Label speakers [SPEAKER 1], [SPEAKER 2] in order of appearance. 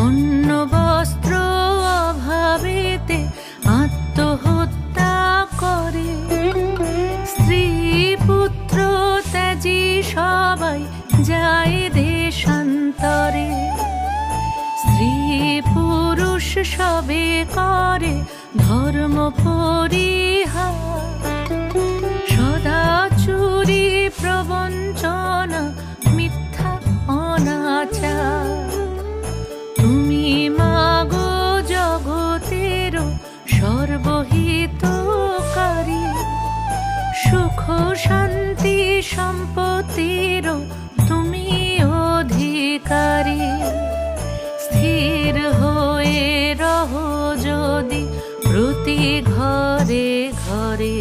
[SPEAKER 1] অন্ন বস্ত্র অভাবেতে আত্মহত্যা করে। স্ত্রী পুত্র ত্যাজি সবাই যায় দেশান্তরে। স্ত্রী পুরুষ সবে করে ধর্ম পরিহার। সদা চুরি প্রবঞ্চনা মিথ্যা অনাচার। তুমি মাগো জগতের সর্বহিতকারী। সুখ শান্তি সম্পত্তির তুমি অধিকারী। স্থির হয়ে রহো যদি প্রতি ঘরে ঘরে।